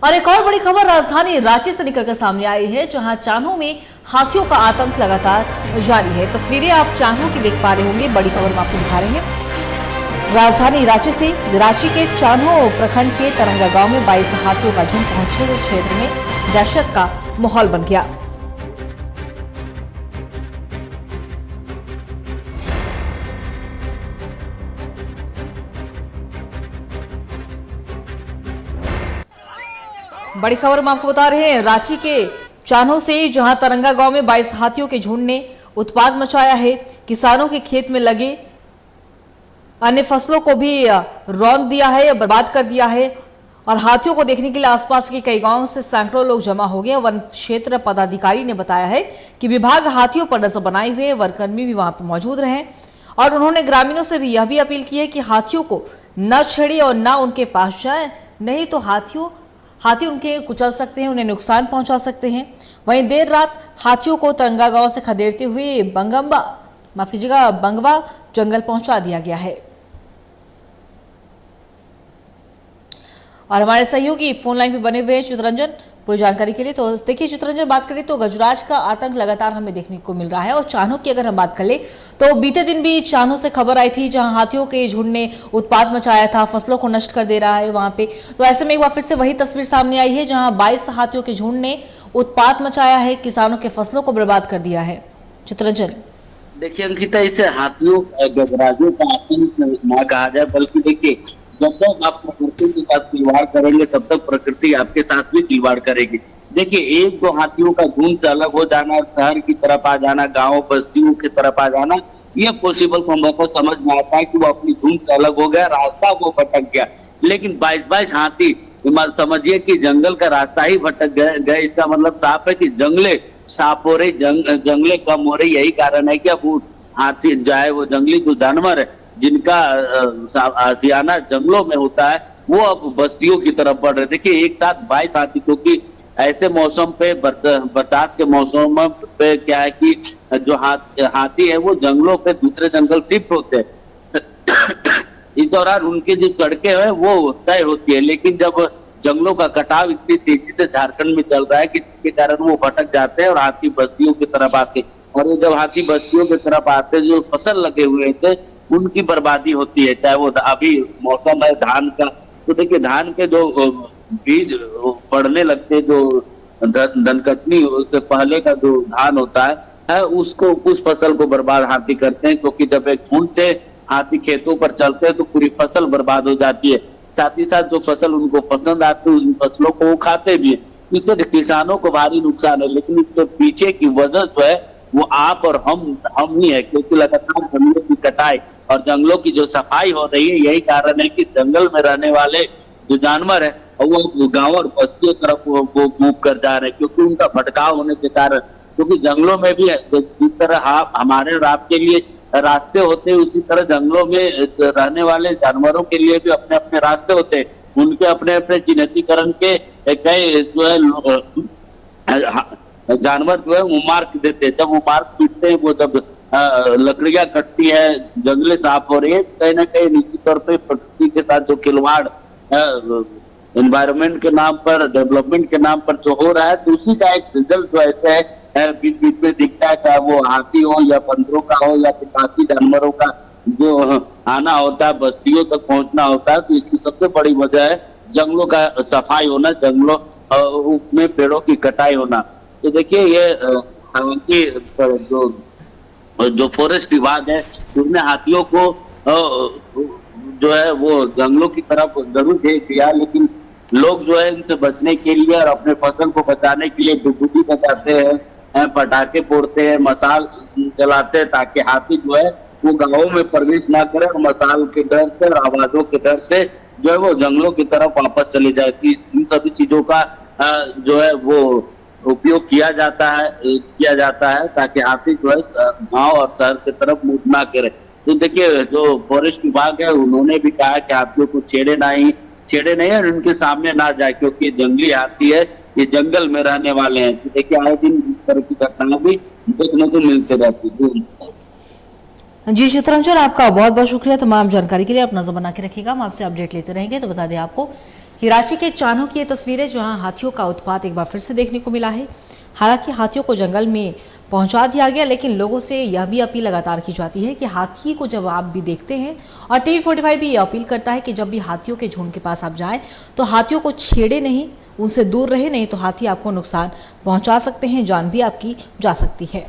और एक और बड़ी खबर राजधानी रांची से निकलकर सामने आई है, जहां चान्हो में हाथियों का आतंक लगातार जारी है। तस्वीरें आप चान्हो की देख पा रहे होंगे। बड़ी खबर हम आपको दिखा रहे हैं। राजधानी रांची से रांची के चान्हो प्रखंड के तरंगा गांव में 22 हाथियों का झुंड पहुंचने से क्षेत्र में दहशत का माहौल बन गया। बड़ी खबर हम आपको बता रहे हैं रांची के चान्हो से, जहां तरंगा गांव में 22 हाथियों के झुंड ने उत्पात मचाया है। किसानों के खेत में लगे अन्य फसलों को भी रौंद दिया है, बर्बाद कर दिया है। और हाथियों को देखने के लिए आसपास के कई गांवों से सैकड़ों लोग जमा हो गए। वन क्षेत्र पदाधिकारी ने बताया है कि विभाग हाथियों पर नजर बनाए हुए, वनकर्मी भी वहां पर मौजूद रहे और उन्होंने ग्रामीणों से भी यह भी अपील की है कि हाथियों को न छेड़े और न उनके पास जाए, नहीं तो हाथी उनके कुचल सकते हैं, उन्हें नुकसान पहुंचा सकते हैं। वहीं देर रात हाथियों को तरंगा गांव से खदेड़ते हुए बंगवा जंगल पहुंचा दिया गया है। और हमारे सहयोगी फोन लाइन पे बने हुए हैं चित्ररंजन पूरी जानकारी के लिए। तो देखिए चित्ररंजन, बात करें तो गजराज का आतंक लगातार हमें देखने को मिल रहा है। और चान्हो की अगर हम बात कर ले तो बीते दिन भी चान्हो से खबर आई थी, जहां हाथियों के झुंड ने उत्पात मचाया था, फसलों को नष्ट कर दे रहा है वहां पे। तो ऐसे में एक बार फिर से वही तस्वीर सामने आई है, जहां 22 हाथियों के झुंड ने उत्पात मचाया है, किसानों के फसलों को बर्बाद कर दिया है। चित्ररंजन, देखिए अंकिता, इसे हाथियों गजराजों का आतंक ना कहा जाए, बल्कि देखिए जब तक आप प्रकृति के साथ खिलवाड़ करेंगे तब तक प्रकृति आपके साथ भी खिलवाड़ करेगी। देखिए एक दो हाथियों का झुंड से अलग हो जाना, शहर की तरफ आ जाना, गांव बस्तियों की तरफ आ जाना, ये पॉसिबल संभवतः समझ में आता है कि वो अपनी झुंड से अलग हो गया, रास्ता वो भटक गया। लेकिन 22 हाथी समझिए कि जंगल का रास्ता ही भटक गए। इसका मतलब साफ है कि जंगले साफ हो रही, जंगले कम हो रही। यही कारण है कि अब हाथी चाहे वो जंगली जो जानवर है जिनका आशियाना जंगलों में होता है, वो अब बस्तियों की तरफ बढ़ रहे। देखिए एक साथ 22 हाथी, क्योंकि ऐसे मौसम पे बरसात के मौसम पे क्या है कि जो हाथी है वो जंगलों पे दूसरे जंगल शिफ्ट होते हैं। इस दौरान उनकी जो सड़कें हैं वो तय होती है, लेकिन जब जंगलों का कटाव इतनी तेजी से झारखंड में चल रहा है कि जिसके कारण वो भटक जाते हैं और हाथी बस्तियों की तरफ आते। और जब हाथी बस्तियों की तरफ आते, जो फसल लगे हुए थे उनकी बर्बादी होती है। चाहे वो अभी मौसम है धान का, तो देखिए धान के जो बीज पड़ने लगते, जो धनकटनी से पहले का जो धान होता है उसको, उस फसल को बर्बाद हाथी करते हैं। क्योंकि जब एक झुंड से हाथी खेतों पर चलते हैं तो पूरी फसल बर्बाद हो जाती है। साथ ही साथ जो फसल उनको पसंद आती है उन फसलों को वो खाते भी है। इससे किसानों को भारी नुकसान है। लेकिन इसके पीछे की वजह जो है वो आप और हम ही है, क्योंकि लगातार जंगलों की कटाई और जंगलों की जो सफाई हो रही है, यही कारण है कि जंगल में रहने वाले जो जानवर है वो गांव और बस्तियों तरफ वो मूव कर जा रहे हैं, क्योंकि उनका भटकाव होने के कारण। क्योंकि जंगलों में भी है, जिस तरह हमारे और आपके लिए रास्ते होते हैं, उसी तरह जंगलों में रहने वाले जानवरों के लिए भी अपने अपने रास्ते होते हैं। उनके अपने अपने चिन्हितीकरण के कई जो है जानवर जो है वो मार्क देते हैं। जब वो मार्क पीटते हैं, वो जब लकड़ियां कटती है, जंगलें साफ हो रही है, कहीं ना कहीं निश्चित तौर पे प्रकृति के साथ जो खिलवाड़ एनवायरमेंट के नाम पर, डेवलपमेंट के नाम पर जो हो रहा है, तो उसी का एक रिजल्ट जो ऐसे है बीच बीच में दिखता है। चाहे वो हाथी हो या बंदरों का हो या फिर बाकी जानवरों का जो आना होता है, बस्तियों तक पहुंचना होता है, तो इसकी सबसे बड़ी वजह है जंगलों का सफाई होना, जंगलों में पेड़ों की कटाई होना। तो देखिए ये जो फॉरेस्ट विभाग है उसने हाथियों को जो है वो जंगलों की तरफ जरूर भेज दिया, लेकिन लोग जो है इनसे बचने के लिए और अपने फसल को बचाने के लिए डुबुकी बजाते हैं, पटाखे फोड़ते हैं, मसाल जलाते हैं, ताकि हाथी जो है वो गांवों में प्रवेश ना करे और मसाल के डर से और आवाजों के डर से जो है वो जंगलों की तरफ वापस चली जाए। इन सभी चीजों का जो है वो उपयोग किया जाता है ताकि हाथी जो है गांव और शहर की तरफ मूव ना करे। तो देखिए जो फॉरेस्ट विभाग है उन्होंने भी कहा कि हाथियों को छेड़े नहीं और उनके सामने ना जाए, क्योंकि जंगली हाथी है, ये जंगल में रहने वाले हैं। तो देखिए आए दिन इस तरह की घटनाएं भी देखने को मिलते रहती है। जी चित्ररंजन, आपका बहुत बहुत शुक्रिया तमाम जानकारी के लिए। अपना नजर बना के रखिएगा, हम आपसे अपडेट लेते रहेंगे। तो बता दें आपको कि रांची के चान्हो की ये तस्वीरें जहां हाथियों का उत्पात एक बार फिर से देखने को मिला है। हालांकि हाथियों को जंगल में पहुंचा दिया गया, लेकिन लोगों से यह भी अपील लगातार की जाती है कि हाथी को जब आप भी देखते हैं, और टीवी 45 भी ये अपील करता है कि जब भी हाथियों के झुंड के पास आप जाएं तो हाथियों को छेड़े नहीं, उनसे दूर रहे, नहीं तो हाथी आपको नुकसान पहुंचा सकते हैं, जान भी आपकी जा सकती है।